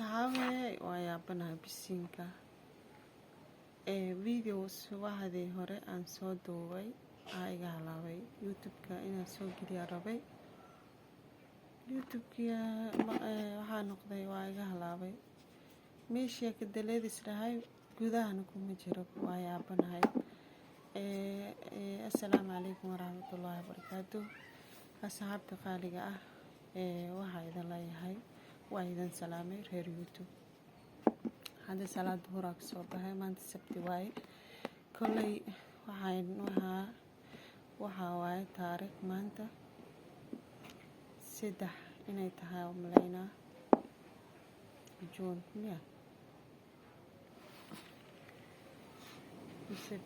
asxaabe waa yaabanahay bisinka videos waxadii hore aan soo duubay iga halaabay youtube-ka inaan soo geliya rabay youtube-ka waxaa noqday waa iga halaabay meeshii ka daleedis dhahay gudahana kuma jiro waa yaabanahay assalaamu calaykum waraxmatullaahi wabarakaatuh asxaabta qaaliga ah waxaa idin leeyahay waa idin salaamay reer youtube hadda salaad duhur ka soo baxay maanta sabti waaye kolley waxaa waaye taariikh maanta 3 inay tahay oo malaynaa June miya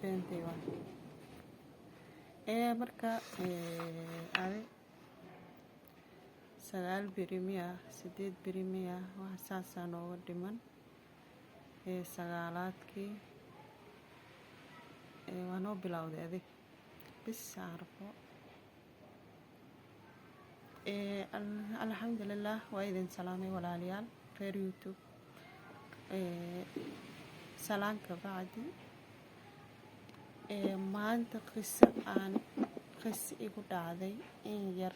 beentay waa marka adi 9 beri miya 8 beri miya wax saasaan nooga dhiman sagaalaadkii waa noo bilowday adig bis arko alxamdulillaah waa idin salaamay walaalayaal reer youtube salaanka bacdi maanta qiso igu dhacday in yar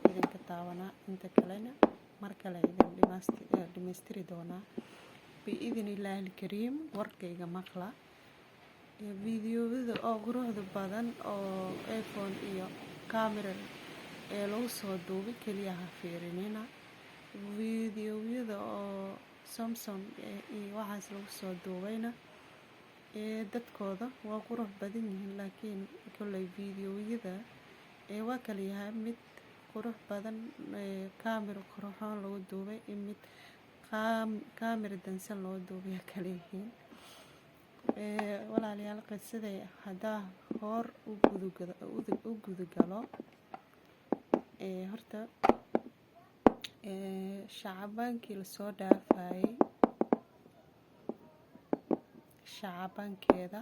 idinka taabanaa inta kalena mar kale idin dhimaystiri doonaa biidnillaahi alkariim warkayga maqla fiidiyowyada oo quruxda badan oo iphone iyo camera lagu soo duubay keliya ha fiirinina fiidiyowyada oo samsung iyo waxaas lagu soo duubayna dadkooda waa qurux badan yihiin laakiin kolley fiidiyowyada waa kala yahay mid qurux badan camera quruxoon lagu duubay iyo mid camera dansan loo duubay kala yihiin walaalayaal qisaday haddaa hor u gudagalo horta shacabaankii lasoo dhaafayay shacabaankeeda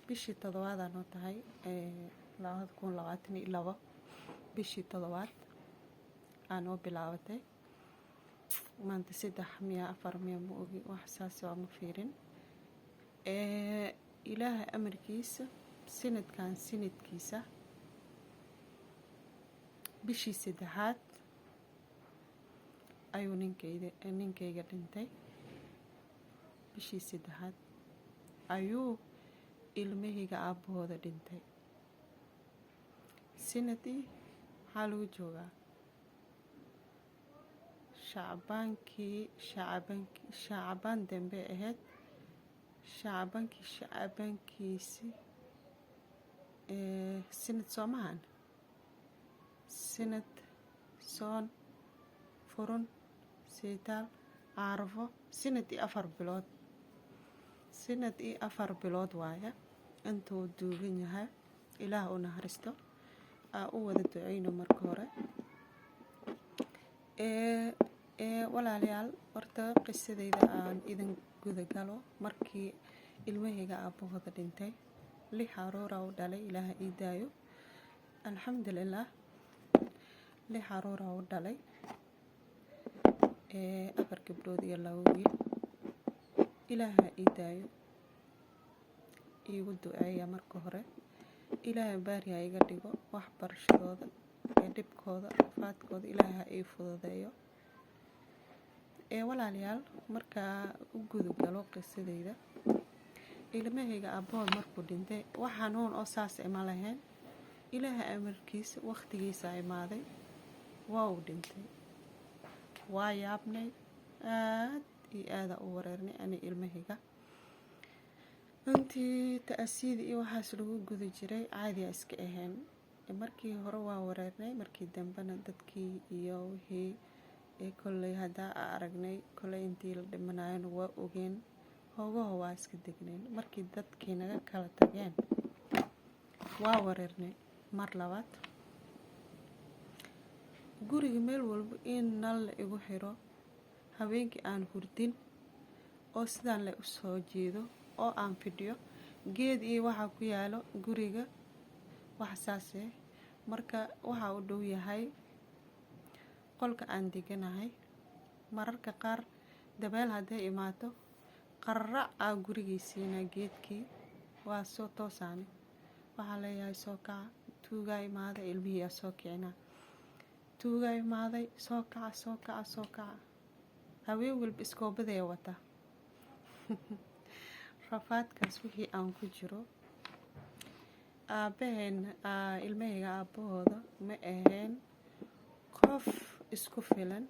bishii 7 noo tahay 2022 bishii 7 aanoo bilaabatay maanta 3 miya 4 miya ma ogi wax saas waa ma fiirin ilaahay amarkiisa sanadkiisa bishii 3 ayuu ninkayga dhintay bishii 3 ayuu ilmahayga aabbahooda dhintay sanadii maxaa lagu joogaa shacbaan dambe ahayd shacbaankiisi sanad soomahan sanad soon furun seytaal caarafo sanad iyo 4 bilood waaya intuu duugan yahay ilaah u naxariisto u wada duceyno marka hore walaalayaal horta qisadayda aan idin gudagalo markii ilmahayga aabbahooda dhintay 6 caruura u dhalay ilaaha ii daayo alxamdulillaah 6 caruura u dhalay 4 gabdhood iyo 2 wiil ilaaha ii daayo iigu duceeya marka hore ilaahay baariha iga dhigo waxbarashadooda dhibkooda rafaadkooda ilaaha ii fududeeyo walaalayaal markaa u gudagalo qisadayda ilmahayga aabahood markuu dhintay wax xanuun oo saas ima lahayn ilaahay amarkiisa waqtigiisa imaaday waa uu dhintay waa yaabnay aad iyo aada u wareernay ani ilmahayga intii ta'asiid iyo waxaas lagu guda jiray caadiya iska ahayn markii hore waa wareernay markii dambena dadkii iyo wixii kolley haddaa aragnay kolley intii la dhimanayana waa ogeen hoogaho waa iska degnayn markii dadkii naga kala tageen waa wareernay mar labaad guriga meel walba in nal la igu xiro habeenkii aan hurdin oo sidaan la u soo jeedo oo aan fidhiyo geed iyo waxaa ku yaalo guriga wax saase marka waxa uu dhow yahay qolka aan deganahay mararka qaar dabeel hadday imaato qarrac aa gurigiisiina geedkii waa soo toosaani waxaa leeyahay soo kaca tuugaa imaaday ilmihii aa soo kicina tuugaa imaaday soo kaca haween walba iskoobadee wata rafaadkaas wixii aan ku jiro ilmahayga aabbahooda ma ahayn qof isku filan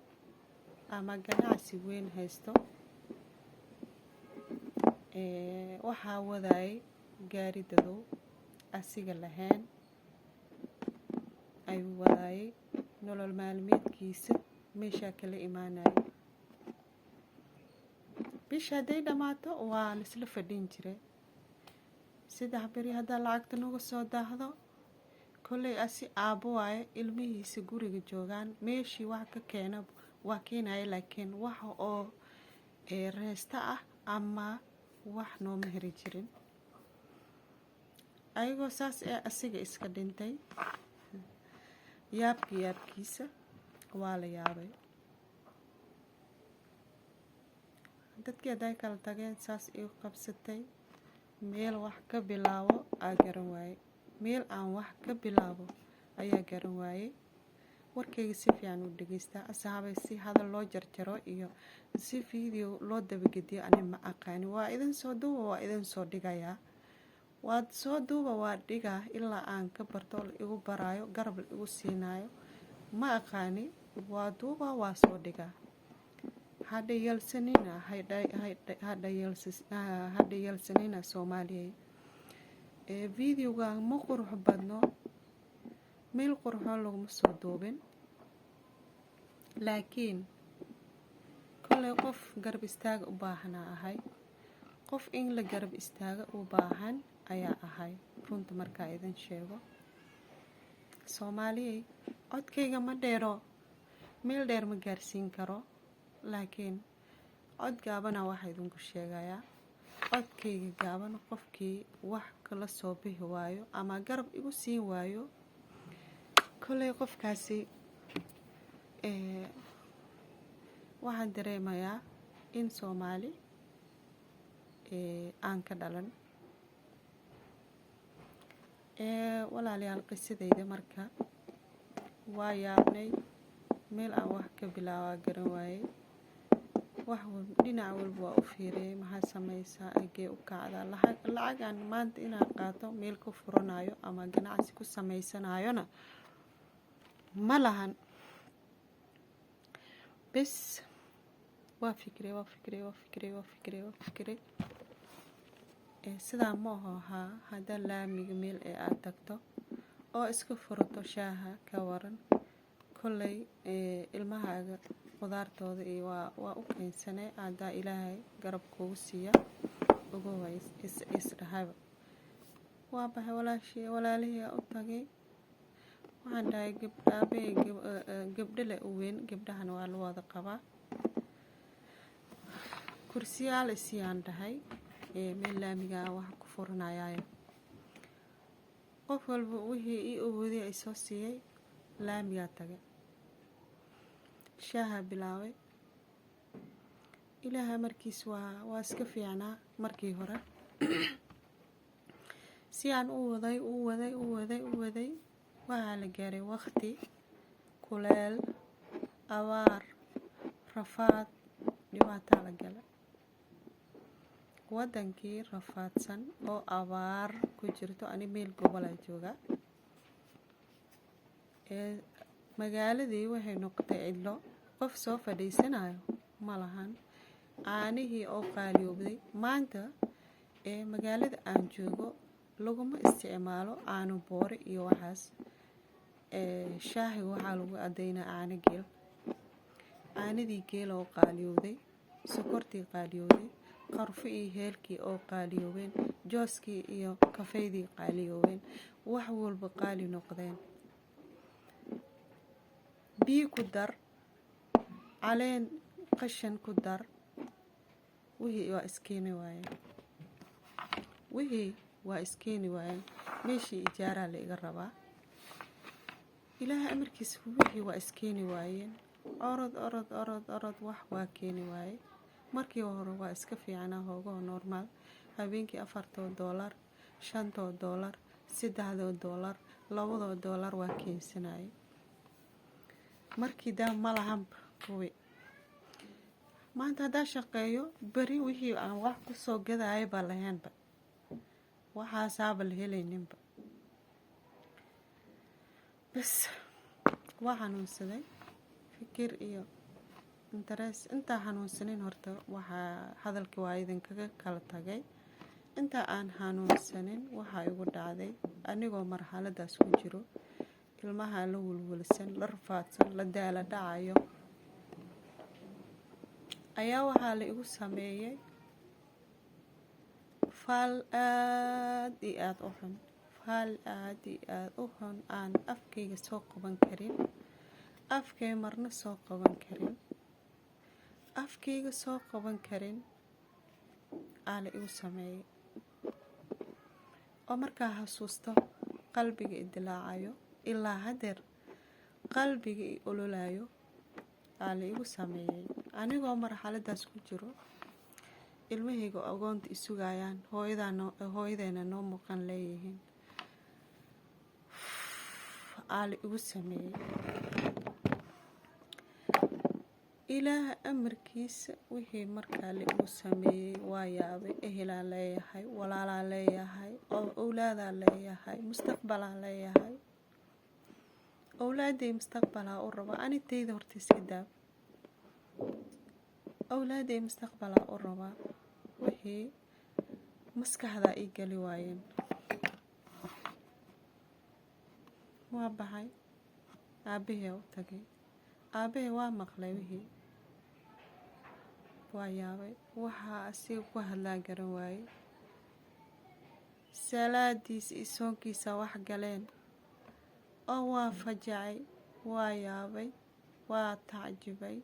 ama ganacsi weyn haysto waxaa wadaayay gaari dadow asiga lahayn ayuu wadaayay nolol maalmeedkiisa meeshaa kala imaanayay bisha hadday dhammaato waan isla fadhin jiray 3 beri haddaa lacagta nagu soo daahdo kolley asi aabbo waaye ilmihiisa guriga joogaan meeshii wax ka keena waa keenaya laakiin wax oo reesta ah ama wax nooma heri jirin ayagoo saas ee asiga iska dhintay yaabkiisa waa la yaabay dadkii hadday kala tageen saas igu qabsatay meel wax ka bilaabo aa garan waaye meel aan wax ka bilaabo ayaa garan waaye warkayga si fiican u dhageystaa asxaabay si hadal loo jarjaro iyo si video loo dabagediyo ani ma aqaani waa idin soo duuba waa idin soo dhigayaa waad soo duuba waa dhigaa ilaa aan ka barto la igu baraayo garab la igu siinaayo ma aqaani waa duuba waa soo dhigaa hadha yeelsanina Soomaaliyeed videoga ma qurux badno meel qurxoon laguma soo duubin laakiin kolley qof garab istaaga u baahanaa ahay qof in la garab istaaga u baahan ayaa ahay runta markaa idin sheego Soomaaliyeed codkayga ma dheero meel dheer ma gaarsiin karo laakiin cod gaabana waxaa idinku sheegayaa codkayga gaaban qofkii wax kala soo bixi waayo ama garab igu siin waayo kolley qofkaasi waxaan dareemayaa in Soomaali aan ka dhalan walaalayaal qisadayda marka waa yaabnay meel aan wax ka bilaabaa garan waaye wax dhinac walba waa u fiiriyay maxaa samaysaa agee u kacdaa lacag aan maanta inaan qaato meel ku furanayo ama ganacsi ku samaysanayona ma lahan bes waa fikiray sidaa ma ahaa haddaa laamiga meel ee aad tagto oo iska furato shaaha ka waran kolley ilmahaaga qudaartooda iyo waa u keensanay haddaa ilaahay garab kugu siiya ugu isdhahaba waa baxay walaalihii u tagay waxaan dhahay gabdho le u weyn gabdhahana waa la wada qabaa kursiyaal isiyaan dhahay meel laamigaa wax ku furanayaayo qof walba wixii ii awooday ay soo siiyey laamigaa tagay shaaha bilaabay ilaahay markiis waa iska fiicnaa markii hore si aan u waday waxaa la gaaray waqti kuleel abaar rafaad dhibaataa la gala wadankii rafaadsan oo abaar ku jirto ani meel gobolaa jooga magaaladii waxay noqotay cidlo qof soo fadhiisanayo ma lahan caanihii oo qaaliyoobday maanta magaalada aan joogo laguma isticmaalo caano boore iyo waxaas shaahiga waxaa lagu adeynaa caano geel caanadii geel oo qaaliyowday sokortii qaaliyowday qarfo iyo heelkii oo qaaliyoobeen jooskii iyo kafeydii qaaliyoobeen wax walba qaali noqdeen biyo ku dar caleen qashan ku dar wixii waa iskeeni waayeen meeshii ijaaraa la iga rabaa ilaahay amarkiisa wixii waa iskeeni waayeen orod wax waa keeni waaye. Markii hore waa iska fiicnaa hoogaho normal. Habeenkii $4, $5, $3, $2 waa keensanayay. Markii daa malahanba kuwi. Maanta hadaa shaqeeyo bari wixii aan wax ku soo gadaayo baa lahaynba. Waxaasaaba la helayninba. Bas waa xanuunsaday fikir iyo interes intaa xanuunsanin horta waxaa hadalkii waa idinkaga kala tagay. Inta aan xanuunsanin waxaa igu dhacday anigoo marxaladaas ku jiro ilmaha la wulwulsan la rafaadsan la daala dhacayo ayaa waxaa la igu sameeyay faal aad iyo aad u xun. Faal aad iyo aad u xun aan afkayga soo qaban karin. Afkay marna soo qaban karin. Afkayga soo qaban karin aa la igu sameeyay. Oo markaa xasuusto qalbiga idilaacayo ilaa hadeer qalbiga i ololayo aa la igu sameeyay. Anigoo marxaladaas ku jiro ilmahayga agoonta isugayaan hooyadayna noo muuqan leeyihiin aa la igu sameeyay. Ilaah amarkiisa wixii markaa la igu sameeyay waa yaabay. Ehelaa leeyahay, walaalaa leeyahay, awlaadaa leeyahay, mustaqbalaa leeyahay. Awlaaday mustaqbalaa u raba anigtayda horta iska daab. Awlaaday mustaqbalaa u raba wixii maskaxda ii gali waayeen. Waa baxay aabahey u tagay. Aabahey waa maqlay wixii. Waa yaabay waxaa asiga ku hadlaa garan waaye. Salaadiisa iyo soonkiisa wax galeen oo waa fajacay. Waa yaabay waa tacjibay.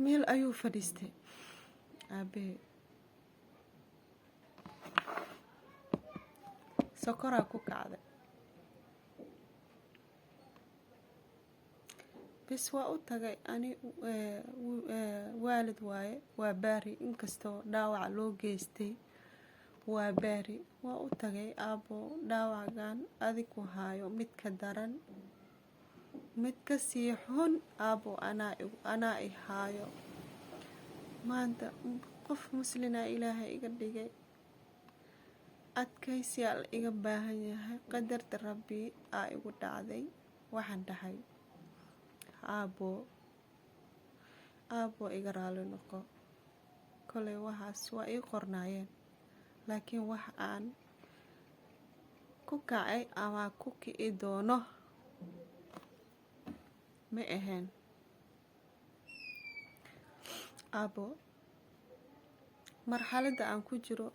Meel ayuu fadhiistay aabahey. Sokoraa ku kacday. Bes waa u tagay ani waalid waaye waa baari inkastoo dhaawac loo geystay waa baari. Waa u tagay aabo dhaawacan adigu haayo mid ka daran mid ka sii xun aabo anaa i haayo. Maanta qof muslina ilaahay iga dhigay. Adkaysi al iga baahan yahay. Qadarta Rabbi aa igu dhacday. Waxaan dhahay aabo iga raali noqo. Kolay waxaas waa ii qornaayeen. Laakiin wax aan ku kacay ama ku kici doono ma ahayn. Aabo marxaladda aan ku jiro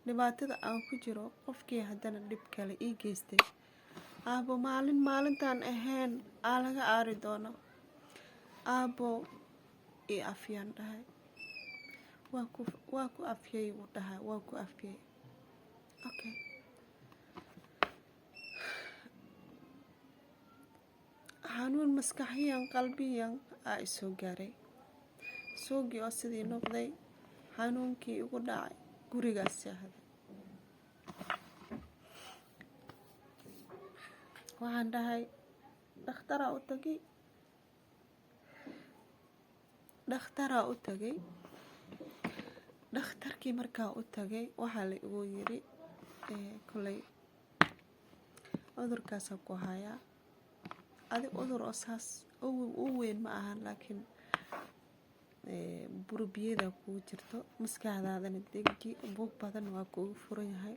dhibaatada aan ku jiro qofkii haddana dhib kale ii geystay. Aabo maalintaan ahayn aa laga aari doono. Aabo i afyaan dhahay. Waa ku afyay u dhahay. Waa ku afyay. Okay. Xanuun maskaxiyan qalbiyan aa isoo gaaray. Soogii oo sidii noqday. Xanuunkii igu dhacay gurigaas seexday. Waxaan dhahay dhakhtaraa u tagay. Dhakhtarkii markaa u tagay waxaa la igu yiri kolay cudurkaasa ku hayaa. Adig cudur oo saas u weyn ma ahan laakiin burbiyada kugu jirto maskaxdaadana degi buug badan waa kugu furan yahay.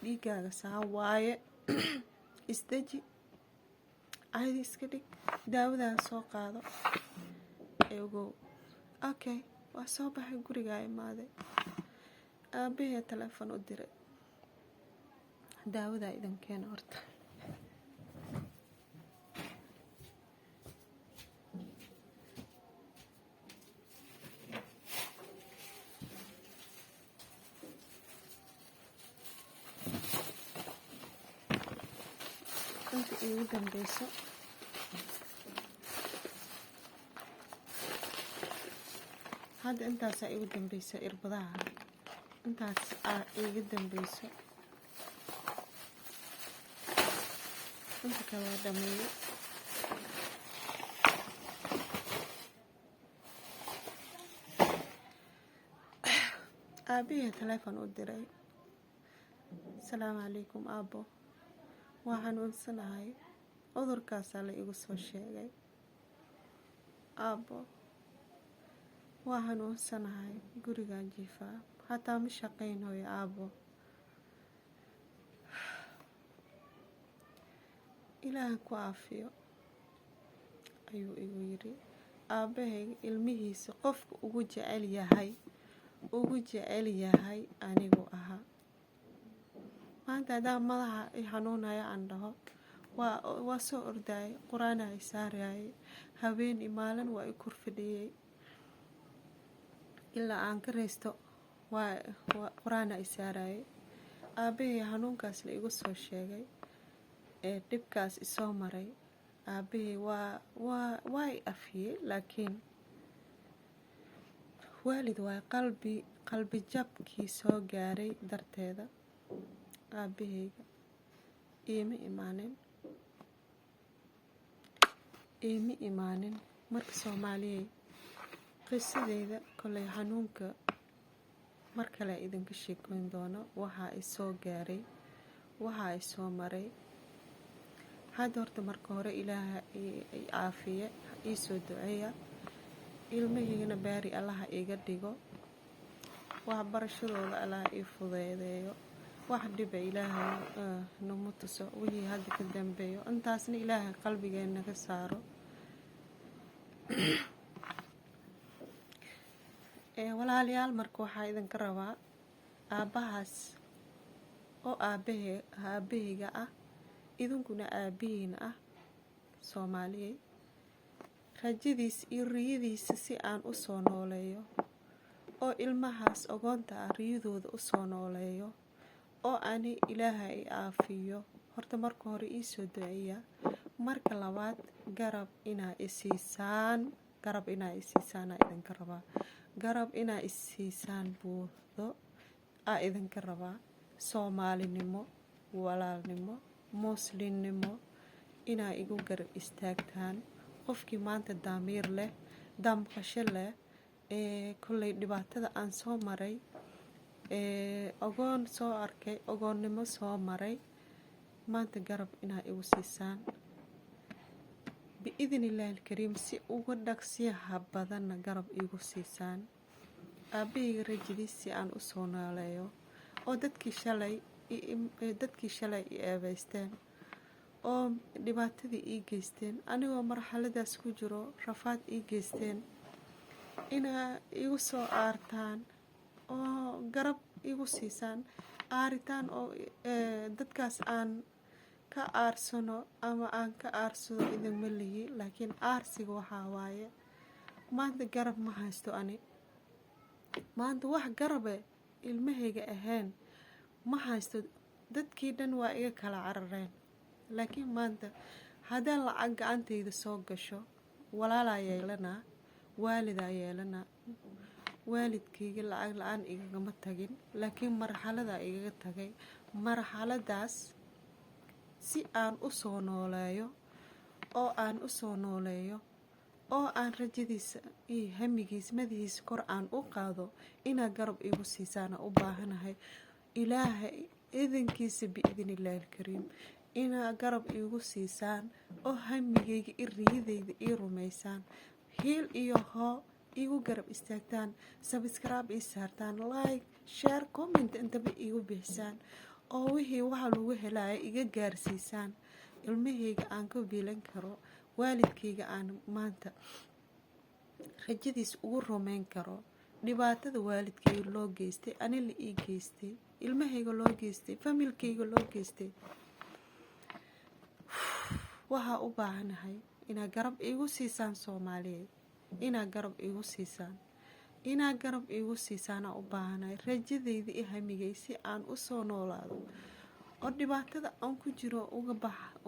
Dhiigaaga saan waaye. Isdeji caadi iska dhig daawadaan soo qaado. Eegow okay waa soo baxay guriga imaaday. Aabahey telefoon u diray. Daawada idan keena horta. Inta igu dambeyso hadda intaas ay igu dambayso irbadaha intaas iga dambayso inta kale waa dhameeyay aabihii telefoon u diray asalaamu calaykum aabbo waa xanuunsanahay cudurkaasaa la igu soo sheegay aabbo waa xanuunsanahay gurigaan jiifaa hataa ma shaqaynayo aabbo ilaaha ku caafiyo ayuu igu yidhi aabbahay ilmihiisa qofka ugu jecel yahay anigu ahaa maanta haddaan madaxa i xanuunaya aan dhaho waa soo ordayay qur-aana i saarayay habeen i maalin waa i korfadhiyey ilaa aan ka raysto waa qur-aana i saarayay aabbahay xanuunkaas la igu soo sheegay ee dhibkaas isoo maray aabbahay waa i afiyey laakiin waalid waa qalbi jabkii soo gaaray darteeda aabahayga iima imaanin marka Soomaaliyay qisadeyda kolay xanuunka mar kale idinka sheekoyn doono waxa ay soo gaaray waxa ay soo maray hadda horta marka hore ilaaha ay caafiye ii soo duceeya ilmahayna baari Allah iga dhigo wax barashadooda Allah ii fududeeyo wax dhiba ilaahay nama tuso wixii hadda ka dambeeyo intaasna ilaahay qalbigeena ka saaro walaalayaal marka waxaa idinka rabaa aabahaas oo aabahayga ah idinkuna aabihiina ah Soomaaliyay rajadiis iyo riyadiisa si aan u soo nooleeyo oo ilmahaas ogoonta ah riyadooda u soo nooleeyo oo ani ilaahay caafiyo horta marka hore ii soo duceeya marka labaad garab inaa isiisaan idinka rabaa garab inaa isiisaan buuxdo idinka rabaa Soomaalinimo walaalnimo muslimnimo inaa igu garab istaagtaan qofkii maanta daamiir leh damqasho leh kullay dhibaatada aan soo maray ogoon soo arkay ogoonnimo soo maray maanta garab inaa igu siisaan biidhnillaahi alkariim si uga dhaqsiyaha badanna garab igu siisaan aabahayga rajadiis si aan u soo nooleeyo oo dadkii shalay i eebaysteen oo dhibaatadii ii geysteen anigoo marxaladaas ku jiro rafaad ii geysteen inaa igu soo aartaan oo garab igu siisaan aaritaan oo dadkaas aan ka aarsano ama aan ka aarsado idinma lihi laakiin aarsiga waxaa waaye maanta garab ma haysto ani maanta wax garabe ilmahayga ahayn ma haysto dadkii dhan waa iga kala carareen laakiin maanta haddaan lacag gacantayda soo gasho walaalaa yeelanaa waalidaa yeelanaa waalidkayga lacag la-aan igagama tagin laakiin marxaladaa igaga tagay marxaladaas si aan u soo nooleeyo oo aan rajadiisa iyo hamigiisa madaxiisa kor aan u qaado inaa garab igu siisaana u baahanahay ilaahay idinkiisa biidhnillaahi alkariim inaa garab igu siisaan oo hamigayga iyo riyadayda ii rumaysaan hiil iyo hoo igu garab istaagtaan subscribe ii saartaan like share comment intaba igu bixisaan oo wixii waxa lagu helaya iga gaarsiisaan ilmahayga aan ka biilan karo waalidkayga aan maanta rajadiis ugu rumayn karo dhibaatada waalidkayga loo geystay ani la ii geystay ilmahayga loo geystay familkayga loo geystay waxaa u baahanahay inaa garab igu siisaan Soomaaliyeed inaa garab igu siisaana u baahanahay rajadayda iyo hamigay si aan u soo noolaado oo dhibaatada aan ku jiro uga baxo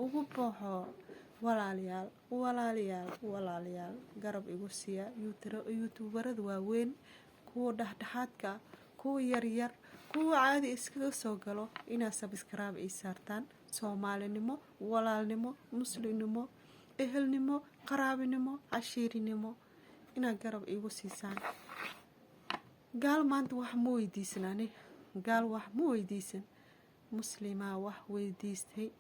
walaalayaal garab igu siiya. Youtuberada waaweyn, kuwa dhexdhexaadka, kuwa yaryar, kuwa caadi iskaga soo galo inaad subscribe ii saartaan. Soomaalinimo, walaalnimo, muslimnimo, ehelnimo, qaraabinimo, cashiirinimo inaad garab igu siisaan. gaal maanta wax ma weydiisanani, gaal wax ma weydiisan, muslimaa wax weydiistay.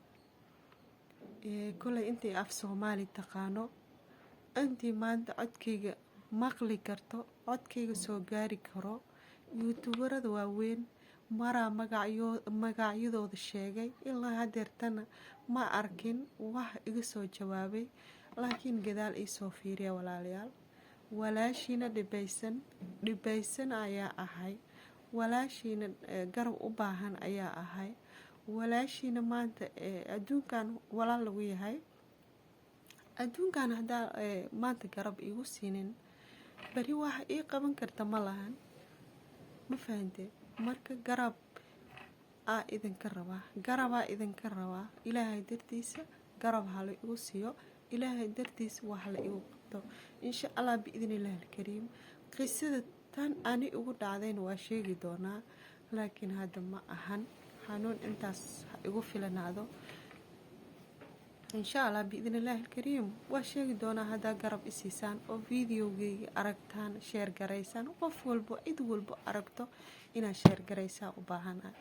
kolay intii af Soomaali taqaano, intii maanta codkayga maqli karto, codkayga soo gaari karo, youtuberada waaweyn maraa magacyadooda sheegay. Ilaa hadeertana ma arkin wax iga soo jawaabay, laakiin gadaal ii soo fiiriya walaalayaal. walaashiina dhibaysan ayaa ahay, walaashiina garab u baahan ayaa ahay, walaashiina maanta adduunkan walaal lagu yahay. adduunkan haddaa maanta garab igu siinin, bari wax ii qaban karta ma lahan, ma fahante. marka garabaa idinka rabaa, ilaahay dartiisa garab hala igu siiyo, ilaahay dartiisa wax la igu qabto insha Allah biidnillaahi alkariim. qisada tan ani ugu dhacdayna waa sheegi doonaa, laakiin hadda ma ahan xanuun, intaas ha igu filanaado insha Allah biidnillaahi alkariim. waa sheegi doonaa haddaa garab isiisaan oo videogayga aragtaan, sheer garaysaan. qof walbo, cid walbo aragto inaad sheer garaysaa u baahanahay.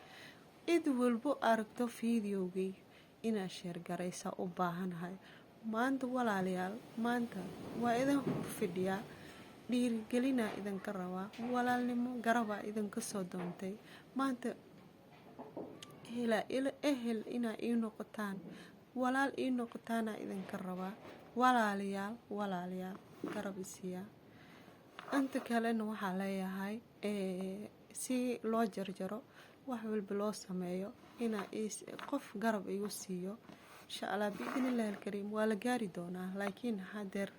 cid walbo aragto videogayga inaad sheer garaysaa u baahanahay. maanta walaalayaal, maanta waa idin fidhiyaa, dhiirigelinaa idinka rabaa, walaalnimo garabaa idinka soo doontay. maanta ehel inaa ii noqotaan, walaal ii noqotaana idinka rabaa. walaalayaal garab isiiya. inta kalena waxaa leeyahay si loo jarjaro, wax walba loo sameeyo, inaa qof garab igu siiyo insha Allah biidnillaahi alkariim. waa la gaari doonaa, laakiin hadeer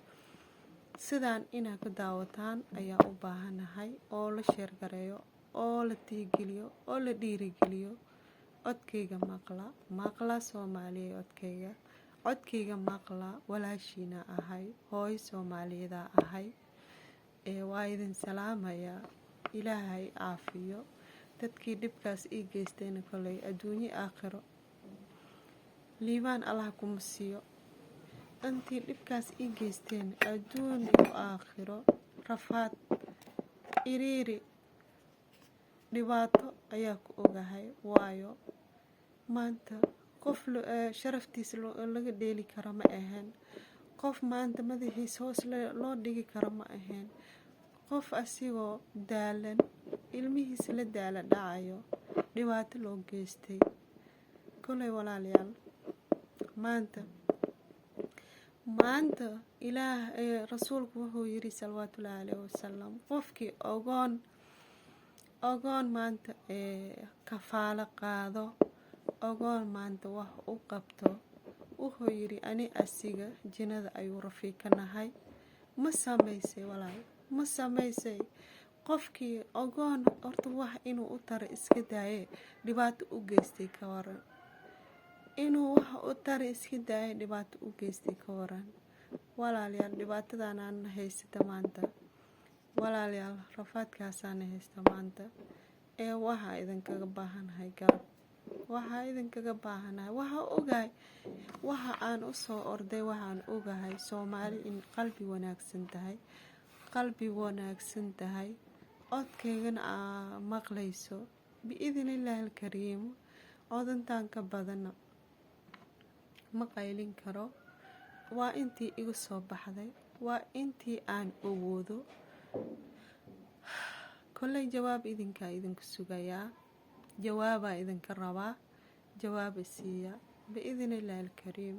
sidaan inaa ka daawataan ayaa u baahanahay, oo la sheer gareeyo, oo la tiigeliyo, oo la dhiirigeliyo. codkayga maqla Soomaaliya, codkayga maqla. walaashiina ahay, hooy Soomaaliyeeda ahay. waa idin salaamayaa, ilaahay caafiyo. dadkii dhibkaas ii geystayna kolay adduunyo aakhiro liibaan Allah kuma siiyo. intii dhibkaas ii geysteen adduun iyo aakhiro rafaad, iriiri, dhibaato ayaa ku ogahay. waayo maanta qof sharaftiisa laga dheeli karo ma ahayn, qof maanta madaxiisa hoos loo dhigi karo ma ahayn, qof asigoo daalan, ilmihiisa la daala dhacayo, dhibaato loo geystay. kolay walaalayaal, maanta ilaah rasuulku wuxuu yiri salawaatullaahi alayhi wasalam, qofkii ogoon maanta kafaalo qaado, ogoon maanta wax u qabto, wuxuu yiri ani asiga jannada ayuu rafiiqanahay. ma samaysay walaal, ma samaysay. qofkii ogoon horta wax inuu u tara iska daaye, dhibaato u geystay ka waran. inuu wax u tara iska daaye, dhibaato u geystay ka waran. walaalayaal, dhibaatadaanaan haysata maanta, walaalayaal rafaadkaasaan haysta maanta. waxaa idinkaga baahanahay garab, waxaa idinkaga baahanahay, waxaa ogahay, waxa aan u soo orday, waxaan ogahay Soomaali in qalbi wanaagsan tahay. codkaygana aa maqlayso biidnillaahi alkariim. codantaan ka badana ma qaylin karo, waa intii iga soo baxday, waa intii aan awoodo. kolay jawaab idinku sugayaa, jawaabaa idinka rabaa, jawaaba siiya biidnillaahi alkariim.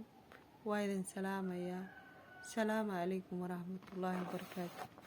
waa idin salaamayaa. asalaamu calaykum waraxmatullaahi wabarakaatu.